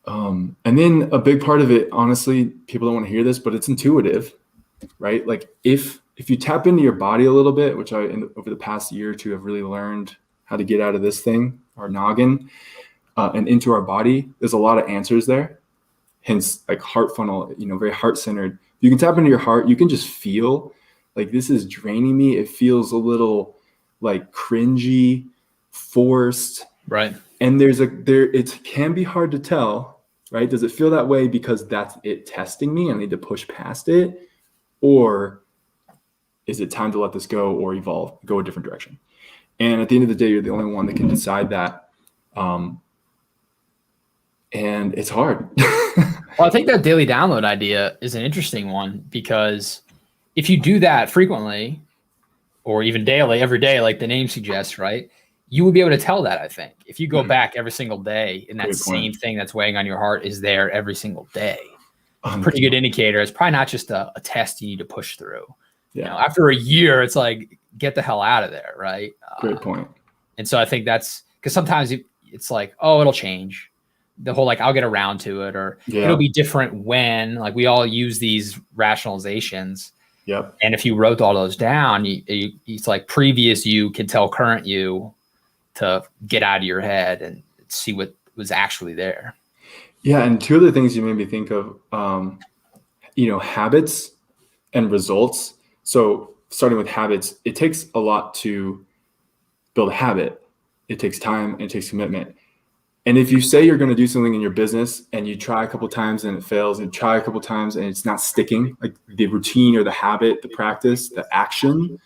And then a big part of it, honestly, people don't want to hear this, but it's intuitive, right? Like if you tap into your body a little bit, which over the past year or two have really learned how to get out of this thing, our noggin, and into our body, there's a lot of answers there. Hence, like HeartFunnel, very heart-centered. You can tap into your heart. You can just feel like this is draining me. It feels a little like cringy, forced. Right. And it can be hard to tell, right? Does it feel that way because that's it testing me? I need to push past it, or is it time to let this go or evolve, go a different direction? And at the end of the day, you're the only one that can decide that. And it's hard. Well, I think that daily download idea is an interesting one, because if you do that frequently, or even daily, every day, like the name suggests, right, you will be able to tell that, I think. If you go back every single day and that same thing that's weighing on your heart is there every single day, it's a pretty good indicator. It's probably not just a test you need to push through. Yeah. After a year, it's like, get the hell out of there, right? Great point. And so I think that's because sometimes it's like, oh, it'll change. The whole like, I'll get around to it, or it'll be different when, like, we all use these rationalizations. Yep. And if you wrote all those down, it's like previous you can tell current you to get out of your head and see what was actually there. Yeah. And two other things you made me think of, habits and results. So starting with habits, it takes a lot to build a habit. It takes time and it takes commitment. And if you say you're going to do something in your business and you try a couple of times and it fails, and try a couple of times and it's not sticking, like the routine or the habit, the practice, the action,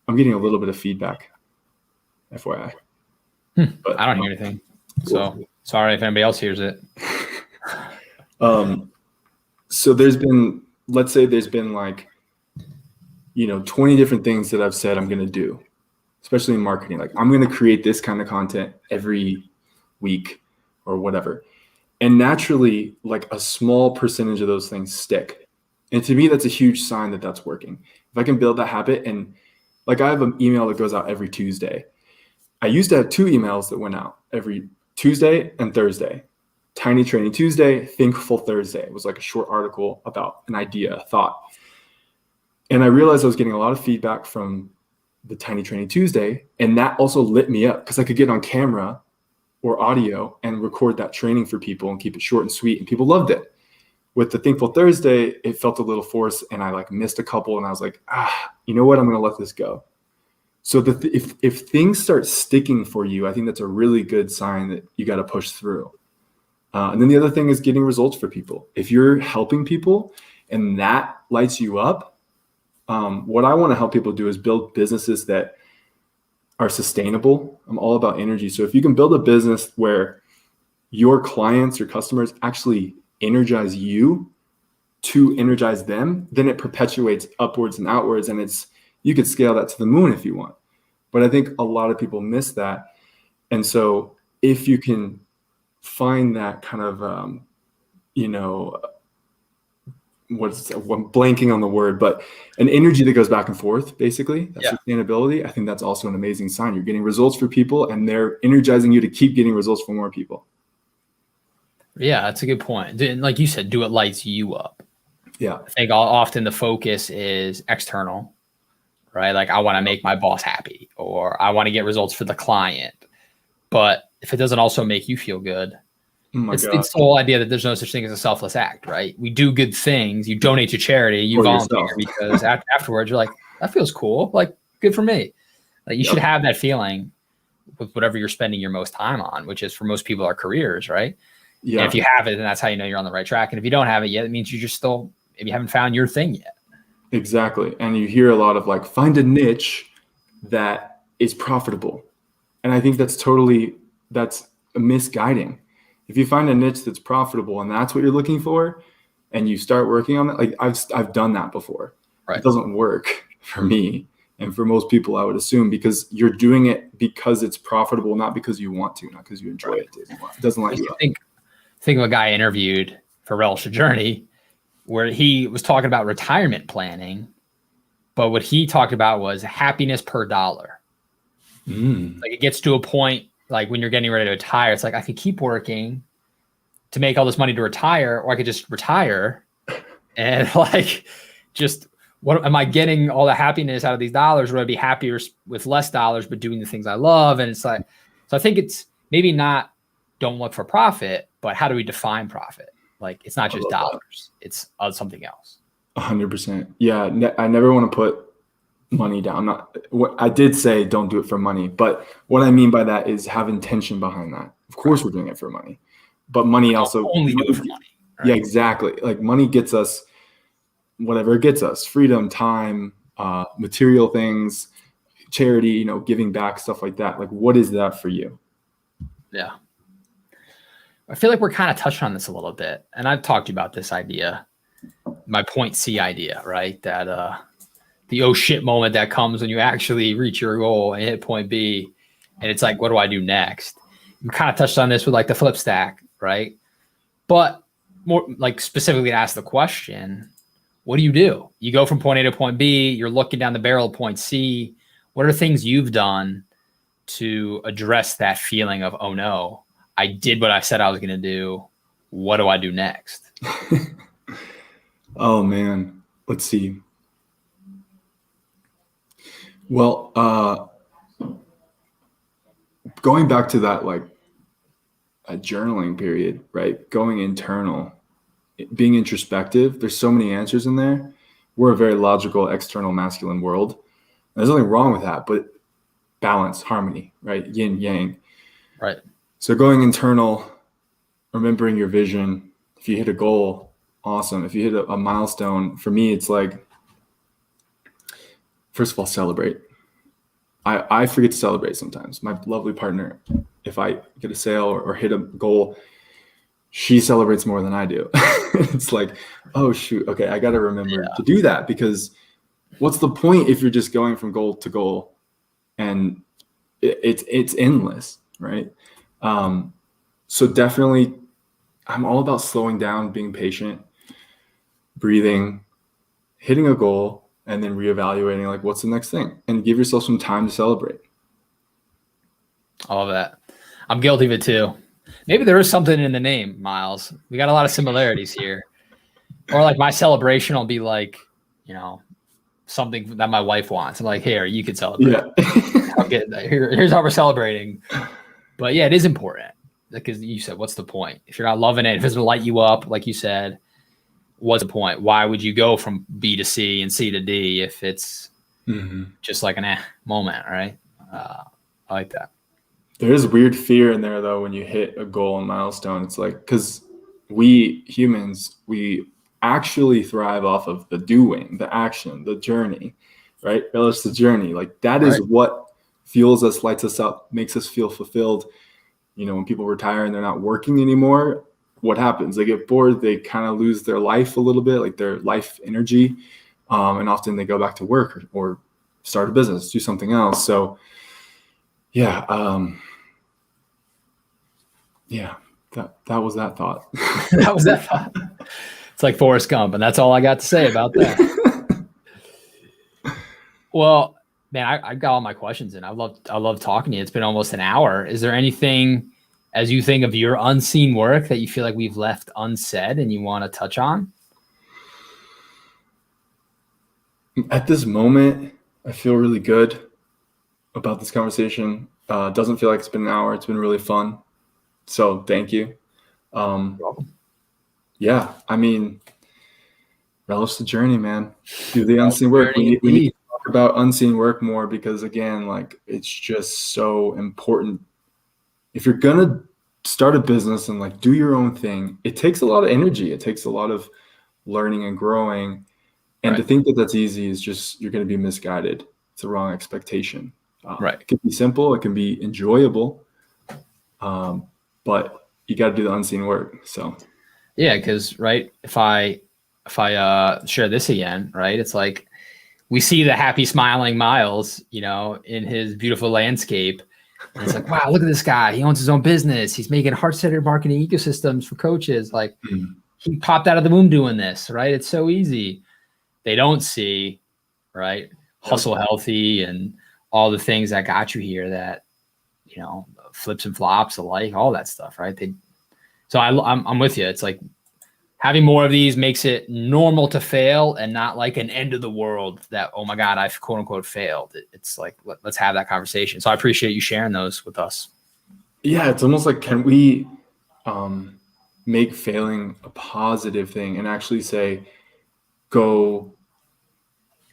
I'm getting a little bit of feedback, FYI. But I don't hear anything. cool. So sorry if anybody else hears it. So let's say there's been like, 20 different things that I've said I'm going to do, especially in marketing. Like, I'm going to create this kind of content every week or whatever. And naturally, like, a small percentage of those things stick. And to me, that's a huge sign that that's working. If I can build that habit, and like, I have an email that goes out every Tuesday. I used to have 2 emails that went out every Tuesday and Thursday. Tiny Training Tuesday, Thinkful Thursday. It was like a short article about an idea, a thought. And I realized I was getting a lot of feedback from the Tiny Training Tuesday, and that also lit me up because I could get on camera or audio and record that training for people and keep it short and sweet, and people loved it. With the Thinkful Thursday, it felt a little forced, and I like missed a couple, and I was like, you know what? I'm going to let this go. So if things start sticking for you, I think that's a really good sign that you got to push through. And then the other thing is getting results for people. If you're helping people and that lights you up, what I want to help people do is build businesses that are sustainable. I'm all about energy. So if you can build a business where your clients, your customers actually energize you to energize them, then it perpetuates upwards and outwards. And you could scale that to the moon if you want. But I think a lot of people miss that. And so if you can find that kind of, I'm blanking on the word, but an energy that goes back and forth, basically, sustainability, I think that's also an amazing sign. You're getting results for people, and they're energizing you to keep getting results for more people. Yeah, that's a good point. And like you said, do what lights you up. Yeah. I think often the focus is external, right? Like, I want to make my boss happy, or I want to get results for the client. But if it doesn't also make you feel good, it's the whole idea that there's no such thing as a selfless act, right? We do good things. You donate to charity, you volunteer because afterwards you're like, that feels cool. Like, good for me. Like, you should have that feeling with whatever you're spending your most time on, which is for most people our careers, right? Yeah. And if you have it, then that's how you know you're on the right track. And if you don't have it yet, it means you just still maybe haven't found your thing yet. Exactly. And you hear a lot of like, find a niche that is profitable. And I think that's misguiding. If you find a niche that's profitable and that's what you're looking for, and you start working on it, like I've done that before. Right. It doesn't work for me and for most people, I would assume, because you're doing it because it's profitable, not because you want to, not because you enjoy it. It doesn't light you up. Think of a guy I interviewed for Relish the Journey where he was talking about retirement planning, but what he talked about was happiness per dollar. Like, it gets to a point, like when you're getting ready to retire, it's like, I could keep working to make all this money to retire, or I could just retire and like, just what am I getting all the happiness out of these dollars? Would I be happier with less dollars, but doing the things I love? And it's like, so I think it's maybe not don't look for profit, but how do we define profit? Like, it's not just dollars, it's something else. 100%. Yeah. I never want to put money down. What I did say, don't do it for money, but what I mean by that is have intention behind that. Of course, we're doing it for money, but money also only do it for money. Right? Yeah, exactly. Like, money gets us whatever it gets us: freedom, time, material things, charity, giving back, stuff like that. Like, what is that for you? Yeah. I feel like we're kind of touching on this a little bit, and I've talked to you about this idea, my point C idea, right? That, the oh shit moment that comes when you actually reach your goal and hit point B, and it's like, what do I do next? You kind of touched on this with like the flip stack, right? But more like specifically to ask the question, what do? You go from point A to point B, you're looking down the barrel of point C. What are things you've done to address that feeling of, oh no, I did what I said I was going to do. What do I do next? Oh man, let's see. Well, going back to that, like, a journaling period, right? Going internal, being introspective. There's so many answers in there. We're a very logical, external, masculine world. There's nothing wrong with that, but balance, harmony, right? Yin, yang. Right. So going internal, remembering your vision. If you hit a goal, awesome. If you hit a milestone, for me, it's like, first of all, celebrate. I forget to celebrate sometimes. My lovely partner, if I get a sale or hit a goal, she celebrates more than I do. It's like, oh shoot, okay, I got to remember to do that, because what's the point if you're just going from goal to goal and it's endless, right? So definitely, I'm all about slowing down, being patient, breathing, hitting a goal, and then reevaluating like what's the next thing, and give yourself some time to celebrate. All of that. I'm guilty of it too. Maybe there is something in the name, Miles. We got a lot of similarities here. Or like my celebration will be like, you know, something that my wife wants. I'm like, here, you can celebrate. Yeah. I'll get here's how we're celebrating. But yeah, it is important, because you said, what's the point? If you're not loving it, if it's gonna light you up, like you said, what's the point? Why would you go from B to C and C to D if it's just like an moment, right? I like that. There is weird fear in there though when you hit a goal and milestone. It's like, because we humans, we actually thrive off of the doing, the action, the journey, right? Relish the journey. Like that is what fuels us, lights us up, makes us feel fulfilled. You know, when people retire and they're not working anymore, what happens? They get bored. They kind of lose their life a little bit, like their life energy. And often they go back to work or start a business, do something else. So yeah. Yeah, that was that thought. That was that thought. It's like Forrest Gump, and that's all I got to say about that. Well, man, I got all my questions in. I love talking to you. It's been almost an hour. Is there anything, as you think of your unseen work, that you feel like we've left unsaid and you want to touch on? At this moment, I feel really good about this conversation. Doesn't feel like it's been an hour. It's been really fun. So thank you. Yeah, I mean, relish the journey, man. Do the unseen work. We need to talk about unseen work more, because again, like, it's just so important. If you're gonna start a business and like do your own thing, it takes a lot of energy. It takes a lot of learning and growing. And to think that that's easy is just, you're going to be misguided. It's a wrong expectation. It can be simple. It can be enjoyable. But you got to do the unseen work. So, yeah, because if I share this again, right, it's like we see the happy, smiling Miles, you know, in his beautiful landscape, and it's like, wow, look at this guy. He owns his own business. He's making heart-centered marketing ecosystems for coaches. Like, he popped out of the womb doing this, right? It's so easy. They don't see, right, hustle healthy and all the things that got you here, that, you know, flips and flops alike, all that stuff, right? So I'm with you. It's like having more of these makes it normal to fail, and not like an end of the world that, oh my God, I've quote unquote failed. It's like, let's have that conversation. So I appreciate you sharing those with us. Yeah, it's almost like, can we make failing a positive thing and actually say, go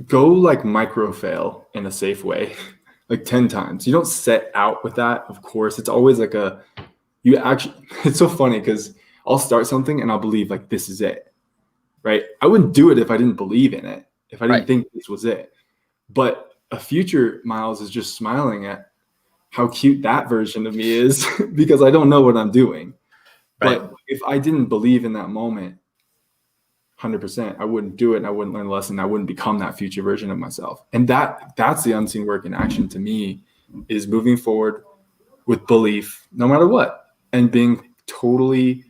like micro fail in a safe way, like 10 times. You don't set out with that. Of course, it's always like it's so funny, because I'll start something and I'll believe like, this is it, right? I wouldn't do it if I didn't believe in it, if I didn't think this was it. But a future Miles is just smiling at how cute that version of me is, because I don't know what I'm doing. But if I didn't believe in that moment, 100%, I wouldn't do it, and I wouldn't learn the lesson. I wouldn't become that future version of myself. And that's the unseen work in action to me, is moving forward with belief, no matter what, and being totally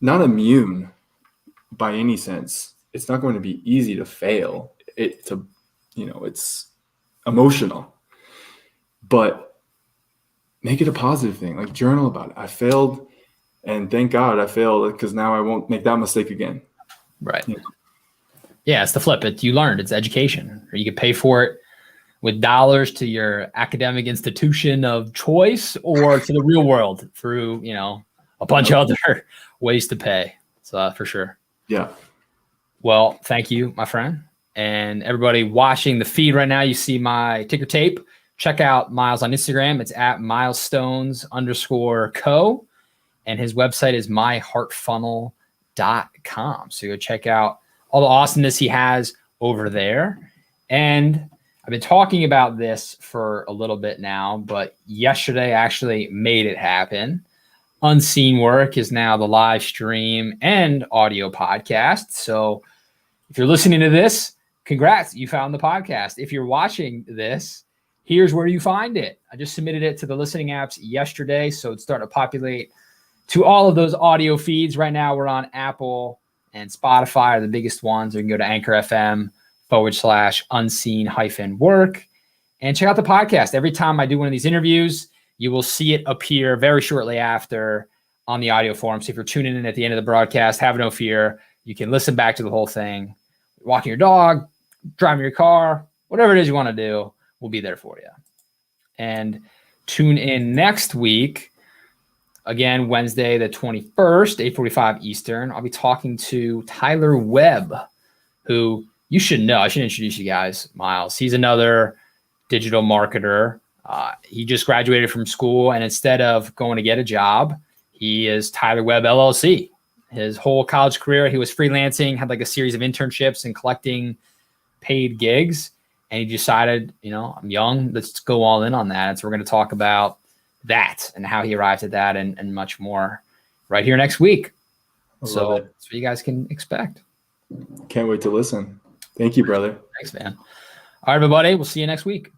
not immune by any sense. It's not going to be easy to fail. It's emotional, but make it a positive thing. Like, journal about it. I failed, and thank God I failed, because now I won't make that mistake again. Right. Yeah, it's the flip. You learned. It's education. Or you can pay for it with dollars to your academic institution of choice, or to the real world through, you know, a bunch of other ways to pay. So for sure. Yeah. Well, thank you, my friend. And everybody watching the feed right now, you see my ticker tape. Check out Miles on Instagram. It's at milestones_co. And his website is myheartfunnel.com. So go check out all the awesomeness he has over there. And I've been talking about this for a little bit now, but yesterday I actually made it happen. Unseen Work is now the live stream and audio podcast. So if you're listening to this, congrats, you found the podcast. If you're watching this, here's where you find it. I just submitted it to the listening apps yesterday, so it's starting to populate to all of those audio feeds. Right now we're on Apple and Spotify are the biggest ones. Or you can go to Anchor FM/unseen-work and check out the podcast. Every time I do one of these interviews, you will see it appear very shortly after on the audio form. So if you're tuning in at the end of the broadcast, have no fear. You can listen back to the whole thing. Walking your dog, driving your car, whatever it is you want to do, we'll be there for you. And tune in next week. Again, Wednesday, the 21st, 8:45 Eastern. I'll be talking to Tyler Webb, who you should know. I should introduce you guys, Miles. He's another digital marketer. He just graduated from school, and instead of going to get a job, he is Tyler Webb LLC. His whole college career, he was freelancing, had like a series of internships and collecting paid gigs. And he decided, I'm young, let's go all in on that. And so we're going to talk about that and how he arrived at that and much more right here next week. So that's what you guys can expect. Can't wait to listen. Thank you, brother. Thanks, man. All right, everybody. We'll see you next week.